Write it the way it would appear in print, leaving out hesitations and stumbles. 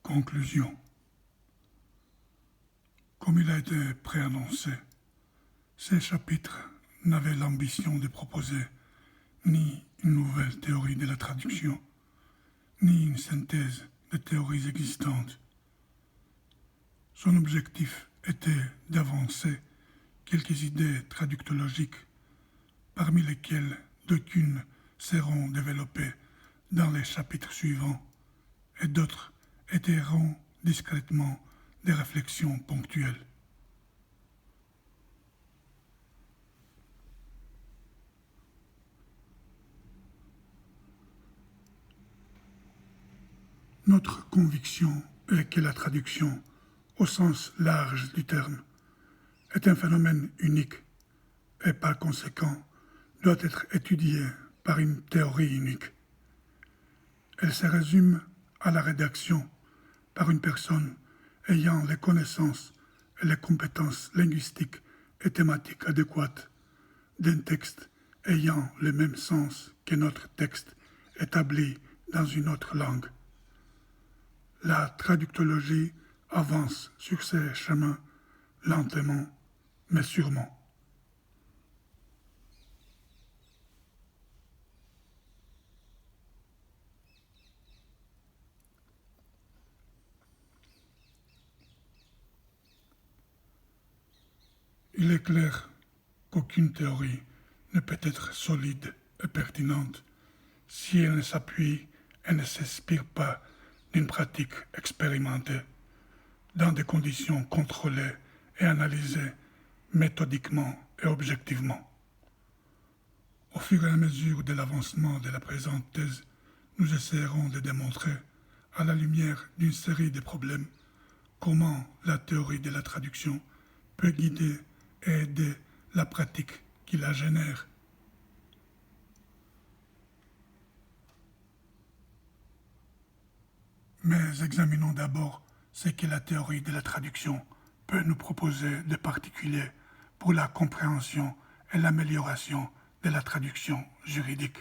Conclusion. Comme il a été préannoncé, ces chapitres n'avaient l'ambition de proposer ni une nouvelle théorie de la traduction, ni une synthèse de théories existantes. Son objectif était d'avancer quelques idées traductologiques, parmi lesquelles d'aucunes seront développées dans les chapitres suivants, et d'autres étaieront discrètement des réflexions ponctuelles. Notre conviction est que la traduction, au sens large du terme, est un phénomène unique et par conséquent doit être étudiée par une théorie unique. Elle se résume à la rédaction par une personne ayant les connaissances et les compétences linguistiques et thématiques adéquates d'un texte ayant le même sens que notre texte établi dans une autre langue. La traductologie avance sur ces chemins lentement mais sûrement. Il est clair qu'aucune théorie ne peut être solide et pertinente si elle ne s'appuie et ne s'inspire pas d'une pratique expérimentée, dans des conditions contrôlées et analysées méthodiquement et objectivement. Au fur et à mesure de l'avancement de la présente thèse, nous essaierons de démontrer, à la lumière d'une série de problèmes, comment la théorie de la traduction peut guider et aider la pratique qui la génère. Mais examinons d'abord ce que la théorie de la traduction peut nous proposer de particulier pour la compréhension et l'amélioration de la traduction juridique.